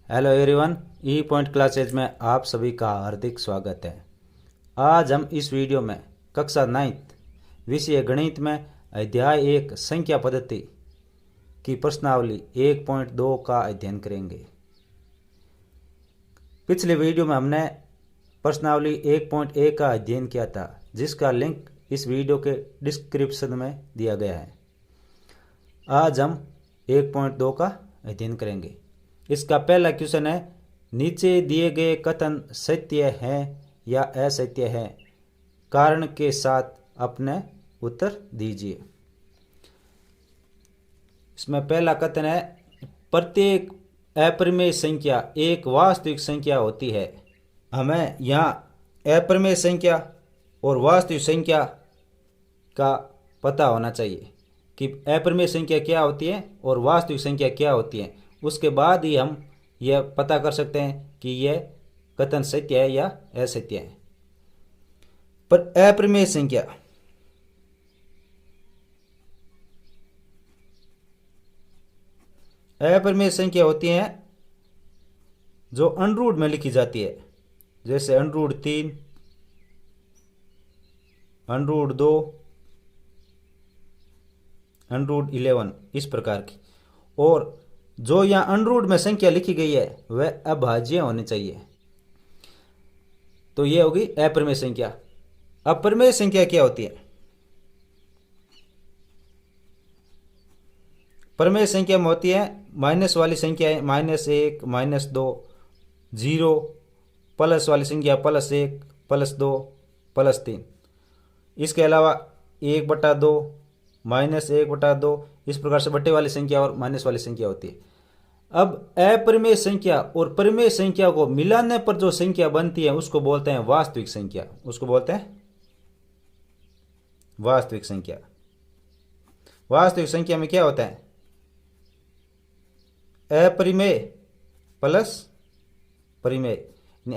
Hello everyone, ई point classes में आप सभी का हार्दिक स्वागत है। आज हम इस वीडियो में कक्षा 9th विषय गणित में अध्याय 1 संख्या पद्धति की प्रश्नावली 1.2 का अध्ययन करेंगे। पिछले वीडियो में हमने प्रश्नावली 1.1 का अध्ययन किया था, जिसका लिंक इस वीडियो के डिस्क्रिप्शन में दिया गया है। आज हम 1.2 का अध्ययन करेंगे। इसका पहला क्वेश्चन है, नीचे दिए गए कथन सत्य है या असत्य है? कारण के साथ अपने उत्तर दीजिए। इसमें पहला कथन है, प्रत्येक अपरिमेय संख्या एक वास्तविक संख्या होती है। हमें यहाँ अपरिमेय संख्या और वास्तविक संख्या का पता होना चाहिए कि अपरिमेय संख्या क्या होती है और वास्तविक संख्या क्या होती है। उसके बाद ही हम यह पता कर सकते हैं कि यह कथन सत्य है या असत्य है। पर अपरिमेय संख्या होती हैं जो अंडररूट में लिखी जाती है, जैसे √3, √2, √11 इस प्रकार की। और जो यहाँ अंडररूट में संख्या लिखी गई है वह अभाज्य होनी चाहिए। तो यह होगी अपरिमेय संख्या। अपरिमेय संख्या क्या होती है? परिमेय संख्या में होती है माइनस वाली संख्या है -1, -2, 0, प्लस वाली संख्या +1, +2, +3। इसके अलावा 1/2, -1/2 इस प्रकार से बट्टे वाली संख्या और माइनस वाली संख्या होती है। अब अपरिमेय संख्या और परिमेय संख्या को मिलाने पर जो संख्या बनती है उसको बोलते हैं वास्तविक संख्या। उसको बोलते हैं वास्तविक संख्या। वास्तविक संख्या में क्या होता है? अपरिमेय प्लस परिमेय।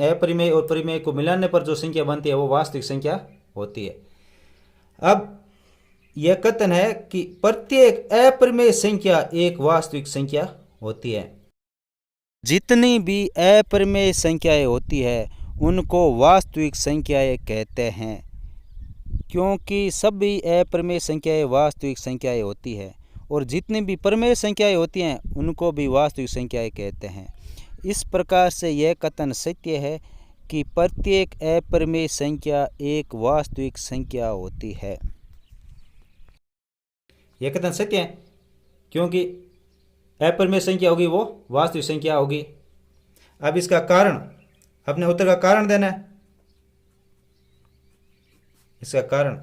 अपरिमेय और परिमेय को मिलाने पर जो संख्या बनती है वो वास्तविक संख्या होती है। अब यह कथन है कि प्रत्येक अपरिमेय संख्या एक वास्तविक संख्या होती है। जितनी भी अपरिमेय संख्याएं होती है उनको वास्तविक संख्याएं कहते हैं, क्योंकि सभी अपरिमेय संख्याएं वास्तविक संख्याएं होती है और जितनी भी परिमेय संख्याएं होती हैं उनको भी वास्तविक संख्याएं कहते हैं। इस प्रकार से यह कथन सत्य है कि प्रत्येक अपरिमेय संख्या एक वास्तविक संख्या होती है। यह कथन सत्य है क्योंकि अपरिमेय संख्या होगी वो वास्तविक संख्या होगी। अब इसका कारण, अपने उत्तर का कारण देना है। इसका कारण,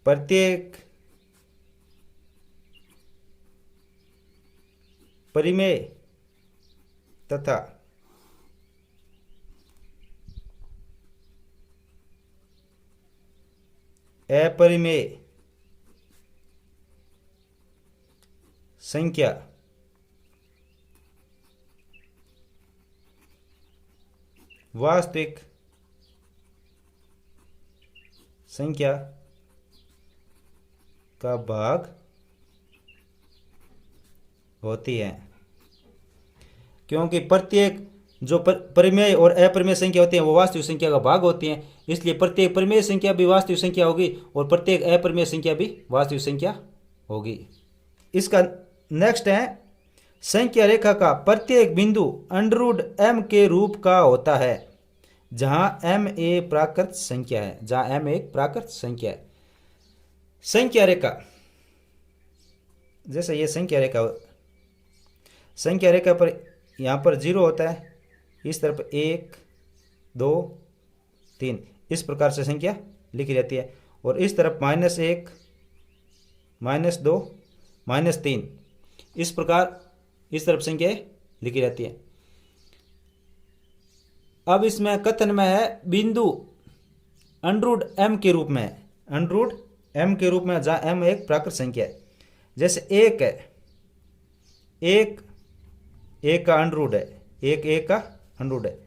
प्रत्येक परिमेय तथा अपरिमेय संख्या वास्तविक संख्या का भाग होती है। क्योंकि प्रत्येक जो परिमेय और अपरिमेय संख्या होती है वो वास्तविक संख्या का भाग होती हैं, इसलिए प्रत्येक परिमेय संख्या भी वास्तविक संख्या होगी और प्रत्येक अपरिमेय संख्या भी वास्तविक संख्या होगी। इसका नेक्स्ट है, संख्या रेखा का प्रत्येक बिंदु √m के रूप का होता है, जहां m एक प्राकृत संख्या है। जहां m एक प्राकृत संख्या है। संख्या रेखा, जैसे ये संख्या रेखा पर यहां पर 0 होता है, इस तरफ 1, 2, 3 इस प्रकार से संख्या लिखी जाती है, और इस तरफ -1, -2, -3 इस प्रकार इस तरफ संख्या लिखी जाती है। अब इसमें कथन में है बिंदु √m के रूप में, √m के रूप में, जहां m एक प्राकृत संख्या है। जैसे 1 है, 1 का अंडरूट है, 1 का अंडरूट है।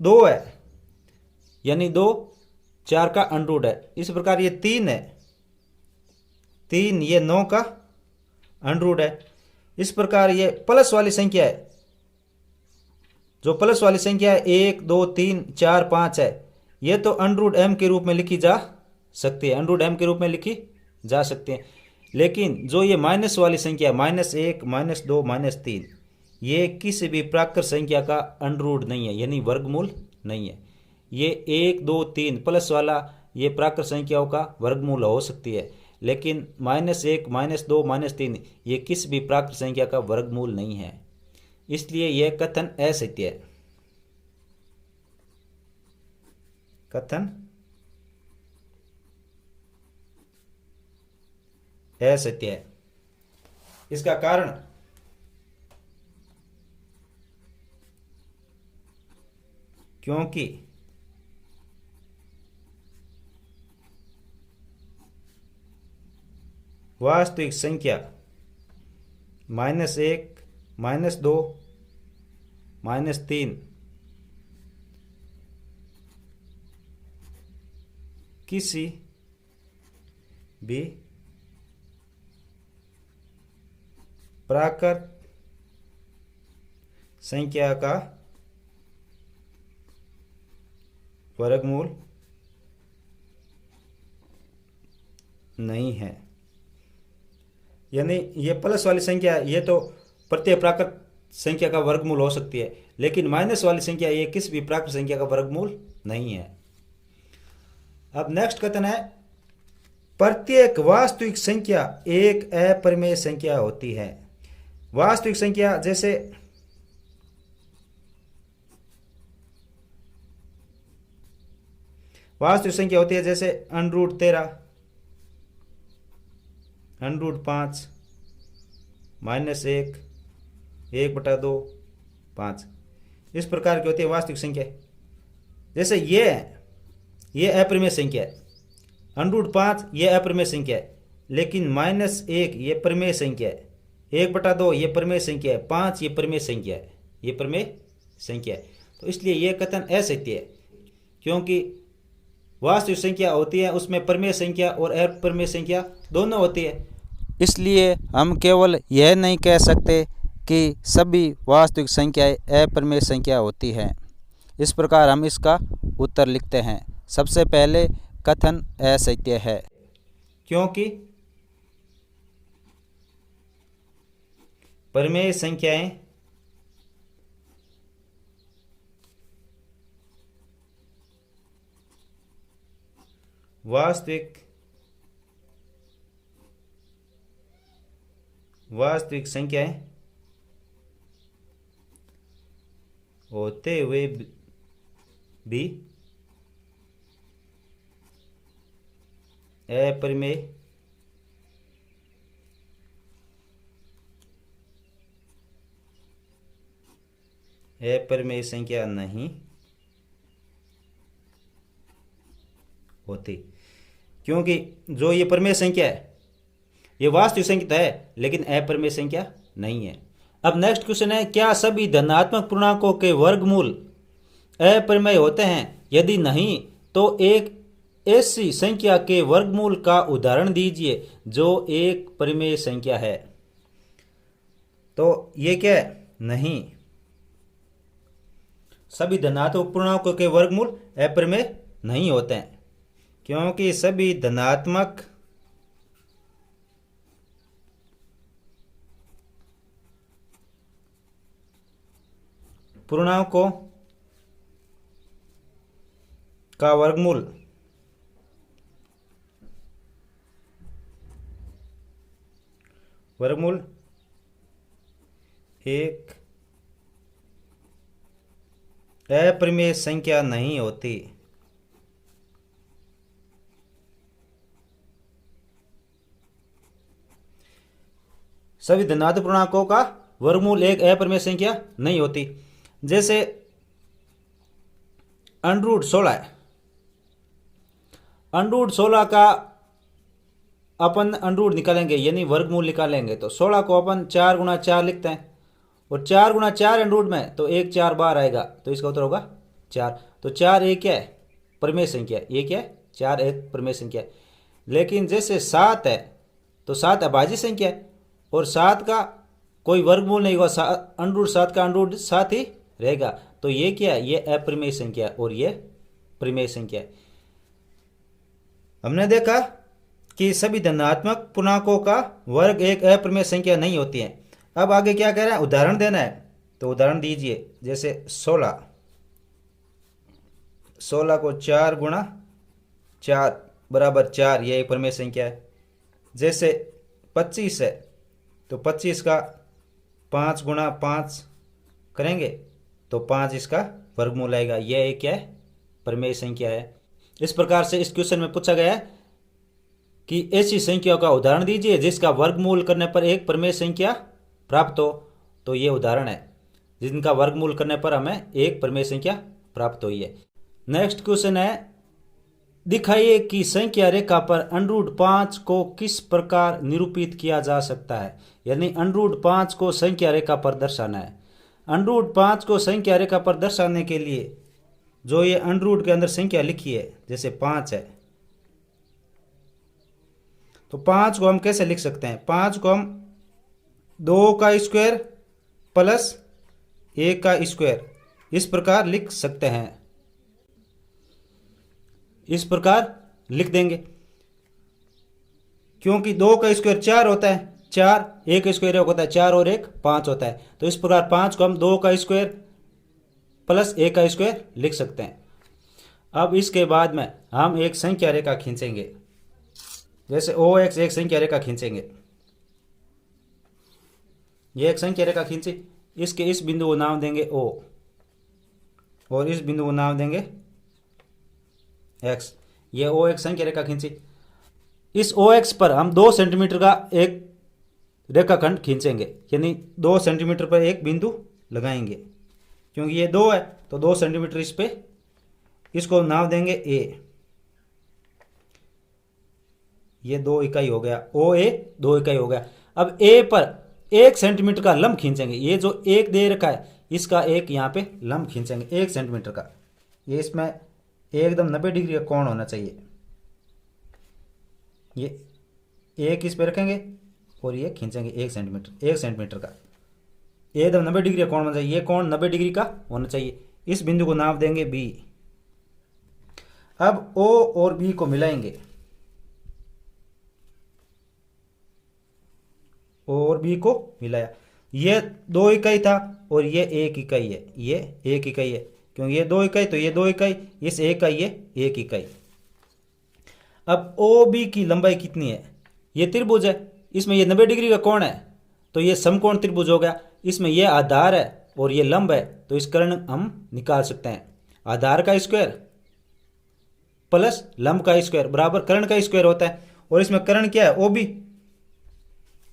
2 है यानी 2 4 का अंडरूट है। इस प्रकार ये 3 है, 3 ये 9 का अंडरूट है। इस प्रकार ये प्लस वाली संख्या है, जो प्लस वाली संख्या है 1 2 3 4 5 है, ये तो √m के रूप में लिखी जा सकती है, √m के रूप में लिखी जा सकती है। लेकिन जो ये माइनस वाली संख्या -1 -2 -3, ये किसी भी प्राकृत संख्या का अंडर नहीं है, यानी वर्गमूल नहीं है। ये 1 2 3 प्लस वाला ये प्राकृत संख्याओं का वर्गमूल हो सकती है, लेकिन -1 -2 -3 ये किसी भी प्राकृत संख्या का वर्गमूल नहीं है। इसलिए यह कथन असत्य है, कथन असत्य है। इसका कारण क्योंकि वास्तविक संख्या -1 -2 -3 किसी भी प्राकृत संख्या का वर्गमूल नहीं है। यानी ये प्लस वाली संख्या ये तो प्रत्येक प्राकृत संख्या का वर्गमूल हो सकती है, लेकिन माइनस वाली संख्या ये किसी भी प्राकृत संख्या का वर्गमूल नहीं है। अब नेक्स्ट कथन है, प्रत्येक वास्तविक संख्या एक अपरिमेय संख्या होती है। वास्तविक संख्या जैसे वास्तविक संख्या होती है जैसे √13 √5 -1 1/2 5, इस प्रकार की होती है वास्तविक संख्या। जैसे ये अपरिमेय संख्या है, √5 ये अपरिमेय संख्या है, लेकिन -1 ये परिमेय संख्या है, 1/2 ये परिमेय संख्या है, 5 ये परिमेय संख्या है, ये परिमेय संख्या है। तो इसलिए ये कथन असत्य है, क्योंकि वास्तविक संख्या होती है उसमें परिमेय संख्या और अपरिमेय संख्या दोनों होती है। इसलिए हम केवल यह नहीं कह सकते कि सभी वास्तविक संख्याएं अपरिमेय संख्या होती हैं। इस प्रकार हम इसका उत्तर लिखते हैं। सबसे पहले कथन असत्य है, क्योंकि परिमेय संख्याएं वास्तविक संख्याएं होते हुए भी अपरिमेय संख्या नहीं होती। क्योंकि जो ये परिमेय संख्या है ये वास्तविक संख्या है, लेकिन अपरिमेय संख्या नहीं है। अब नेक्स्ट क्वेश्चन है, क्या सभी धनात्मक पूर्णांकों के वर्गमूल अपरिमेय होते हैं? यदि नहीं तो एक ऐसी संख्या के वर्गमूल का उदाहरण दीजिए जो एक परिमेय संख्या है। तो ये क्या है? नहीं, सभी धनात्मक पूर्णांकों के वर्गमूल अपरिमेय नहीं होते हैं, क्योंकि सभी धनात्मक पूर्णांकों का वर्गमूल एक अपरिमेय संख्या नहीं होती। सभी धनात्मक पूर्णांकों का वर्गमूल एक अपरिमेय संख्या नहीं होती। जैसे √16 है, √16 का अपन अंडरूट निकालेंगे यानी वर्गमूल निकालेंगे तो 16 को अपन 4 गुणा 4 लिखते हैं, और 4 गुणा 4 अंडरूट में तो 1 4 बार आएगा, तो इसका उत्तर होगा 4। तो 4 एक क्या है? परिमेय संख्या। ये क्या है? 4 एक परिमेय संख्या है। लेकिन जैसे 7 है तो 7 अभाज्य संख्या है, और 7 का कोई वर्गमूल नहीं होगा, अंडरूट 7 का अंडरूट 7 ही रहेगा। तो ये क्या है, ये अपरिमेय संख्या है और ये परिमेय संख्या है। हमने देखा कि सभी धनात्मक पूर्णांकों का वर्ग एक अपरिमेय संख्या नहीं होती है। अब आगे क्या कह रहा है, उदाहरण देना है। तो उदाहरण दीजिए, जैसे 16 को 4 गुणा 4 बराबर 4, ये एक परिमेय संख्या है। जैसे 25 है तो 25 का 5 गुणा 5 करेंगे तो 5 इसका वर्गमूल आएगा, यह एक क्या है, परिमेय संख्या है। इस प्रकार से इस क्वेश्चन में पूछा गया है कि ऐसी संख्याओं का उदाहरण दीजिए जिसका वर्गमूल करने पर एक परिमेय संख्या प्राप्त हो। तो ये उदाहरण है जिनका वर्गमूल करने पर हमें एक परिमेय संख्या प्राप्त हुई है। नेक्स्ट क्वेश्चन है, दिखाइए कि संख्या रेखा पर अंडरूट 5 को किस प्रकार निरूपित किया जा सकता है। यानी अंडरूट 5 को संख्या रेखा पर दर्शाना है। अंडरूट 5 को संख्या रेखा पर दर्शाने के लिए जो ये अंडरूट के अंदर संख्या लिखी है, जैसे 5 है, तो 5 को हम कैसे लिख सकते हैं, 5 को हम 2 का स्क्वायर प्लस 1 का स्क्वायर इस प्रकार लिख सकते हैं। इस प्रकार लिख देंगे क्योंकि 2 का स्क्वायर 4 होता है, 4, 1 का स्क्वायर होता है 4 और 1 5 होता है। तो इस प्रकार 5 को हम 2 का स्क्वायर प्लस 1 का स्क्वायर लिख सकते हैं। अब इसके बाद में हम एक संख्या रेखा खींचेंगे, जैसे OX एक संख्या रेखा खींचेंगे। ये एक संख्या रेखा खींची, इसके इस बिंदु को नाम देंगे O और इस बिंदु को नाम देंगे X। ये OX संख्या रेखा खींची। इस OX पर हम 2 सेंटीमीटर का एक रेखाखंड खींचेंगे, यानी 2 सेंटीमीटर पर एक बिंदु लगाएंगे। क्योंकि ये 2 है तो 2 सेंटीमीटर इस पे, इसको नाम देंगे A। ये 2 इकाई हो गया, OA 2 इकाई हो गया। अब A पर 1 सेंटीमीटर का लंब खींचेंगे। ये जो 1 दे रखा है इसका एक यहाँ पे लंब खींचेंगे 1 सेंटीमीटर का। ये इसमें एकदम 90 डिग्री का कोण होना चाहिए। ये 1 इस पे रखेंगे और ये खींचेंगे 1 सेंटीमीटर का, एकदम 90 डिग्री का कोण होना चाहिए। ये कोण 90 डिग्री का होना चाहिए। इस बिंदु को नाम देंगे B। अब O और B को मिलाएंगे, O और B को मिलाया। ये 2 इकाई था और ये 1 इकाई है, ये 1 इकाई है। क्योंकि ये 2 इकाई तो ये 2 इकाई, इस 1 का ये 1 इकाई। अब OB की लंबाई कितनी है, ये त्रिभुज है, इसमें ये 90 डिग्री का कोण है तो ये समकोण त्रिभुज हो गया। इसमें ये आधार है और ये लंब है, तो इस कर्ण हम निकाल सकते हैं। आधार का स्क्वायर प्लस लंब का स्क्वायर बराबर कर्ण का स्क्वायर होता है। और इसमें कर्ण क्या है, OB,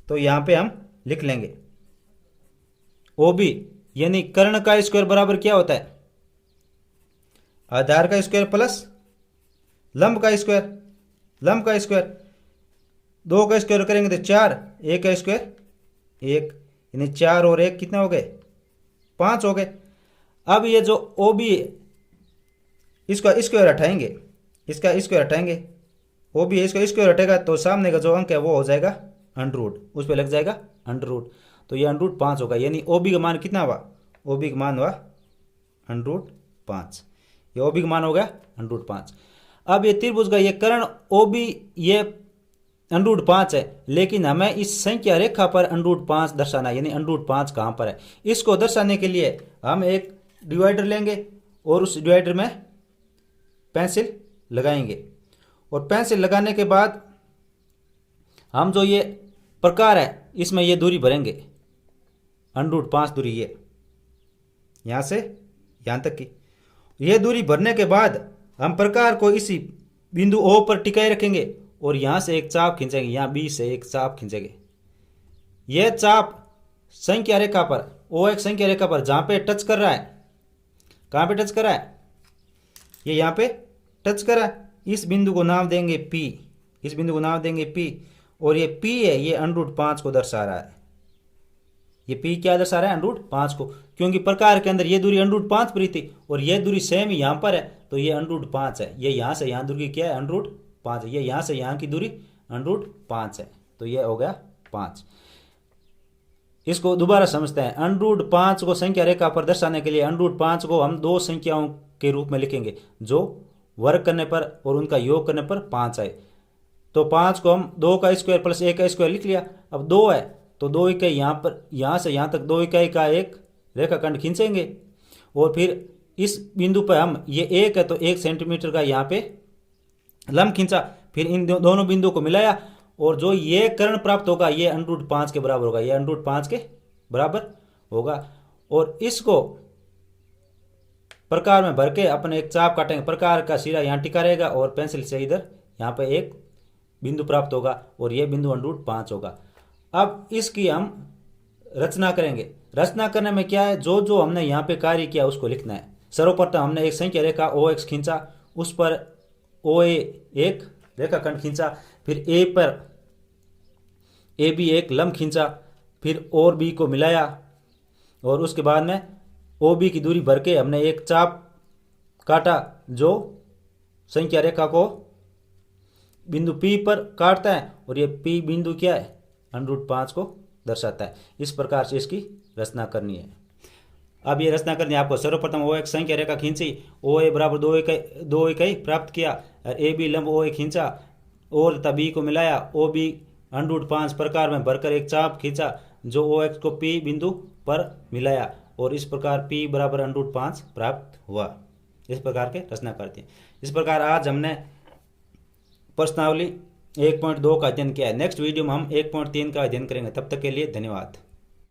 तो यहां पे हम लिख लेंगे OB, यानी कर्ण का स्क्वायर बराबर क्या होता है, आधार का स्क्वायर प्लस लंब का स्क्वायर। लंब का स्क्वायर 2 का स्क्वायर करेंगे तो 4, 1 का स्क्वायर 1, यानी 4 और 1 कितने हो गए, 5 हो गए। अब ये जो OB इसका स्क्वायर हटाएंगे, इसका स्क्वायर हटाएंगे, OB इसका स्क्वायर हटेगा तो सामने का जो अंक है वो हो जाएगा अंडररूट, उस पर लग जाएगा अंडररूट। तो ये अंडररूट 5 होगा, यानी OB का मान कितना हुआ, OB का मान हुआ अंडररूट 5। ये OB का मान हो गया अंडररूट 5। अब ये त्रिभुज का ये कर्ण OB ये अंडररूट 5 है, लेकिन हमें इस संख्या रेखा पर अंडररूट 5 दर्शाना है। यानी अंडररूट 5 कहां पर है, इसको दर्शाने के लिए हम एक डिवाइडर लेंगे और उस डिवाइडर में पेंसिल लगाएंगे। और पेंसिल लगाने के बाद हम जो ये प्रकार है इसमें ये दूरी भरेंगे, अंडररूट 5 दूरी, ये यहां से यहां तक की। ये दूरी भरने के बाद हम प्रकार को इसी बिंदु O पर टिकाए रखेंगे और यहां से एक चाप खींचेंगे, यहां B से एक चाप खींचेंगे। यह चाप संख्या रेखा पर, OX संख्या रेखा पर जहां पे टच कर रहा है, कहां पे टच कर रहा है, ये यहां पे टच कर रहा है। इस बिंदु को नाम देंगे P, इस बिंदु को नाम देंगे P। और ये P है, ये अंडररूट 5 को दर्शा रहा है। ये P क्या दर्शा रहा है, अंडररूट 5 को, क्योंकि प्रकार के अंदर ये दूरी अंडररूट 5 पर ही थी और ये दूरी सेम यहां पर है, तो ये अंडररूट 5 है। ये यहां से यहां दूरी क्या है, अंडररूट 5 है। ये यहां से यहां की दूरी अंडररूट 5 है, तो ये हो गया 5। इसको दोबारा समझते हैं। √5 को संख्या रेखा पर दर्शाने के लिए √5 को हम दो संख्याओं के रूप में लिखेंगे जो वर्ग करने पर और उनका योग करने पर 5 आए। तो 5 को हम 2 का स्क्वायर प्लस 1 का स्क्वायर लिख लिया। अब 2 है तो 2 इकाई यहाँ से यहाँ तक 2 इकाई का एक रेखाखंड खींचेंगे और फिर इस बिंदु पर हम ये 1 है तो 1 सेंटीमीटर का यहाँ पे लंब खींचा, फिर इन दोनों बिंदुओं को मिलाया और जो ये कर्ण प्राप्त होगा ये √5 के बराबर होगा, ये √5 के बराबर होगा। और इसको प्रकार में भर के अपने एक चाप काटेंगे, प्रकार का सिरा यहाँ टिका रहेगा और पेंसिल से इधर यहाँ पे एक बिंदु प्राप्त होगा और ये बिंदु √5 होगा। अब इसकी हम रचना करेंगे। रचना करने में क्या है, जो जो हमने यहाँ पे कार्य किया उसको लिखना है। सर्वप्रथम हमने एक संख्या रेखा OX खींचा, उस पर OA एक रेखाखंड खींचा, फिर A पर AB एक लंब खींचा, फिर और B को मिलाया और उसके बाद में OB की दूरी भर के हमने एक चाप काटा जो संख्या रेखा को बिंदु P पर काटता है और ये P बिंदु क्या है, √5 को दर्शाता है। इस प्रकार से इसकी रचना करनी है। अब ये रचना करनी है आपको। सर्वप्रथम OX संख्या रेखा खींची, OA बराबर 2 इकाई प्राप्त किया, AB लंब OA खींचा और तथा B को मिलाया, OB √5 प्रकार में भरकर एक चाप खींचा जो OX को P बिंदु पर मिलाया और इस प्रकार P बराबर √5 प्राप्त हुआ। इस प्रकार के रचना करते हैं। इस प्रकार आज हमने प्रश्नावली 1.2 का अध्ययन किया है। नेक्स्ट वीडियो में हम 1.3 का अध्ययन करेंगे। तब तक के लिए धन्यवाद।